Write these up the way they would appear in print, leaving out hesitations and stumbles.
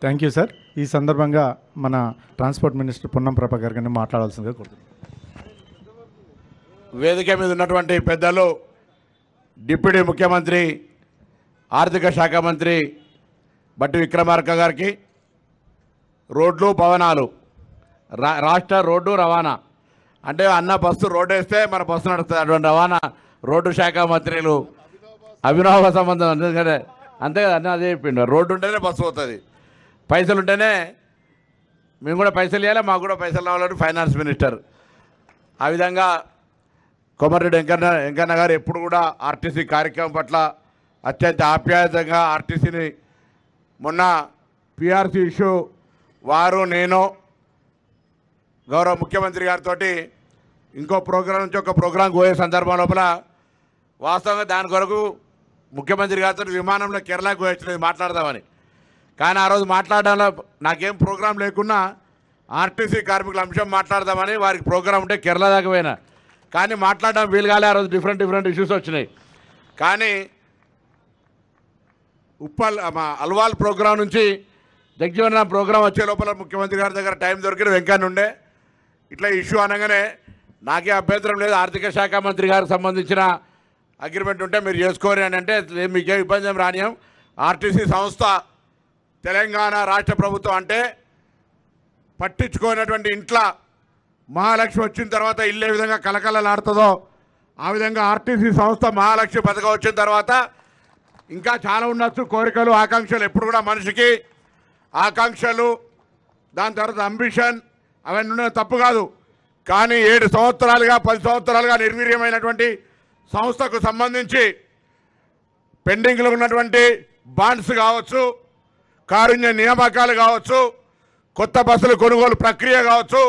Thank you sir. ఈ సందర్భంగా మన ట్రాన్స్పోర్ట్ మినిస్టర్ పొన్నం ప్రభాకర్ గారిని మాట్లాడాల్సిందిగా కోరుతున్నాను. వేదిక మీద ఉన్నటువంటి పెద్దలు, డిప్యూటీ ముఖ్యమంత్రి, ఆర్థిక శాఖ మంత్రి బట్టి విక్రమార్క గారికి, రోడ్లు భవనాలు, రాష్ట్ర రోడ్డు రవాణా అంటే అన్న బస్సు రోడ్డు వేస్తే మన బస్సు నడుస్తుంది, అటువంటి రవాణా రోడ్డు శాఖ మంత్రులు అవినాభ సంబంధం. ఎందుకంటే అంతే కదా, అన్న అదే చెప్పిండు, రోడ్డు ఉంటేనే బస్సు పోతుంది, పైసలు ఉంటేనే మేము కూడా పైసలు ఇవ్వాలి, మాకు కూడా పైసలు రావాలని ఫైనాన్స్ మినిస్టర్. ఆ విధంగా కోమటిరెడ్డి వెంకన్న గారు ఎప్పుడు కూడా ఆర్టీసీ కార్యక్రమం పట్ల అత్యంత ఆప్యాయతంగా ఆర్టీసీని, మొన్న పిఆర్సీ ఇష్యూ వారు నేను గౌరవ ముఖ్యమంత్రి గారితో ఇంకో ప్రోగ్రాం నుంచి ఒక ప్రోగ్రాంకి పోయే సందర్భం లోపల వాస్తవంగా దాని కొరకు ముఖ్యమంత్రి గారితో విమానంలో కేరళకు పోయొచ్చినది మాట్లాడదామని. కానీ ఆ రోజు మాట్లాడడంలో నాకేం ప్రోగ్రాం లేకున్నా ఆర్టీసీ కార్మికుల అంశం మాట్లాడదామని వారికి ప్రోగ్రాం ఉంటే కేరళ దాకా పోయినా, కానీ మాట్లాడడం వీలు కాలే. ఆ రోజు డిఫరెంట్ ఇష్యూస్ వచ్చినాయి. కానీ అల్వాల్ ప్రోగ్రాం నుంచి జగజీవన ప్రోగ్రాం వచ్చే లోపల ముఖ్యమంత్రి గారి దగ్గర టైం దొరికిన వెంకన్న ఉండే. ఇట్లా ఇష్యూ అనగానే నాకే అభ్యంతరం లేదు, ఆర్థిక శాఖ మంత్రి గారికి సంబంధించిన అగ్రిమెంట్ ఉంటే మీరు చేసుకోరు అని అంటే మీకేం ఇబ్బంది ఏం రానియం. ఆర్టీసీ సంస్థ తెలంగాణ రాష్ట్ర ప్రభుత్వం అంటే పట్టించుకోనటువంటి ఇంట్లో మహాలక్ష్మి వచ్చిన తర్వాత ఇల్లు ఏ విధంగా కలకలలాడుతుందో ఆ విధంగా ఆర్టీసీ సంస్థ మహాలక్ష్మి పథకం వచ్చిన తర్వాత ఇంకా చాలా ఉండొచ్చు, కోరికలు, ఆకాంక్షలు. ఎప్పుడు కూడా మనిషికి ఆకాంక్షలు, దాని తర్వాత అంబిషన్, అవన్నీ ఉండడం తప్పు కాదు. కానీ 7 సంవత్సరాలుగా 10 సంవత్సరాలుగా నిర్వీర్యమైనటువంటి సంస్థకు సంబంధించి పెండింగ్లో ఉన్నటువంటి బాండ్స్ కావచ్చు, కారుణ్య నియామకాలు కావచ్చు, కొత్త బస్సుల కొనుగోలు ప్రక్రియ కావచ్చు,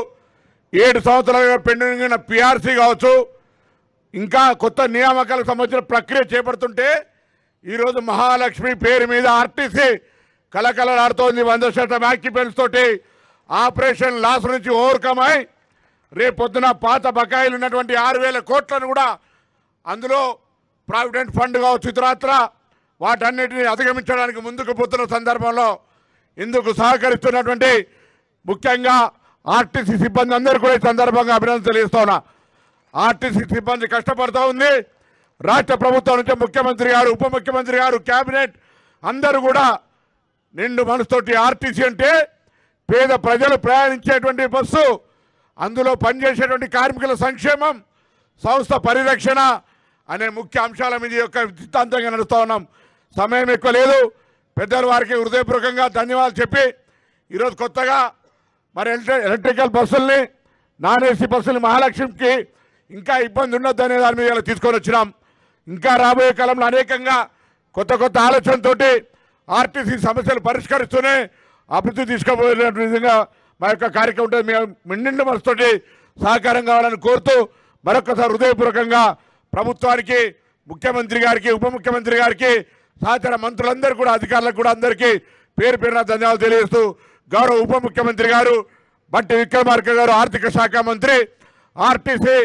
7 సంవత్సరాలుగా పెండింగ్ ఉన్న పిఆర్సీ కావచ్చు, ఇంకా కొత్త నియామకాలకు సంబంధించిన ప్రక్రియ చేపడుతుంటే ఈరోజు మహాలక్ష్మి పేరు మీద ఆర్టీసీ కలకలలాడుతోంది. 100% ఆక్యుపెంట్స్ తోటి ఆపరేషన్ లాస్ నుంచి ఓవర్కమ్ అయి రేపొద్దున పాత బకాయిలు ఉన్నటువంటి 6,000 కోట్లను కూడా అందులో ప్రావిడెంట్ ఫండ్ కావచ్చు, ఇతరత్ర వాటన్నిటిని అధిగమించడానికి ముందుకు పోతున్న సందర్భంలో ఇందుకు సహకరిస్తున్నటువంటి ముఖ్యంగా ఆర్టీసీ సిబ్బంది అందరూ కూడా ఈ సందర్భంగా అభినందన తెలియజేస్తా ఉన్నా. ఆర్టీసీ సిబ్బంది కష్టపడుతూ ఉంది. రాష్ట్ర ప్రభుత్వం నుంచి ముఖ్యమంత్రి గారు, ఉప ముఖ్యమంత్రి గారు, క్యాబినెట్ అందరూ కూడా నిండు మనసుతోటి ఆర్టీసీ అంటే పేద ప్రజలు ప్రయాణించేటువంటి బస్సు, అందులో పనిచేసేటువంటి కార్మికుల సంక్షేమం, సంస్థ పరిరక్షణ అనే ముఖ్య అంశాల మీద యొక్క సిద్ధాంతంగా నడుస్తూ ఉన్నాం. సమయం ఎక్కువ లేదు. పెద్దల వారికి హృదయపూర్వకంగా ధన్యవాదాలు చెప్పి ఈరోజు కొత్తగా మరి ఎలక్ట్రికల్ బస్సుల్ని, నాన్ ఏసీ బస్సులు మహాలక్ష్మికి ఇంకా ఇబ్బంది ఉండొద్దు అనే దాని మీద ఇలా తీసుకొని వచ్చినాం. ఇంకా రాబోయే కాలంలో అనేకంగా కొత్త ఆలోచనతో ఆర్టీసీ సమస్యలు పరిష్కరిస్తూనే అభివృద్ధి తీసుకుపోయే విధంగా మా యొక్క కార్యక్రమం ఉంటుంది. మేము నిండు మనసుతోటి సహకారం కావాలని కోరుతూ మరొకసారి హృదయపూర్వకంగా ప్రభుత్వానికి, ముఖ్యమంత్రి గారికి, ఉప ముఖ్యమంత్రి గారికి, సహచర మంత్రులందరూ కూడా, అధికారులకు కూడా అందరికీ పేరు పేరున ధన్యవాదాలు తెలియజేస్తూ గౌరవ ఉప ముఖ్యమంత్రి గారు బట్టి విక్రమార్క గారు, ఆర్థిక శాఖ మంత్రి, ఆర్టీసీ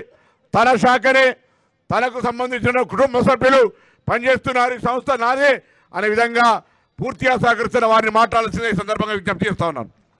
తన శాఖని, తనకు సంబంధించిన కుటుంబ సభ్యులు పనిచేస్తున్నారు, ఈ సంస్థ నాదే అనే విధంగా పూర్తిగా సహకరిస్తున్న వారిని మాట్లాడాల్సిన ఈ సందర్భంగా విజ్ఞప్తి చేస్తా ఉన్నాను.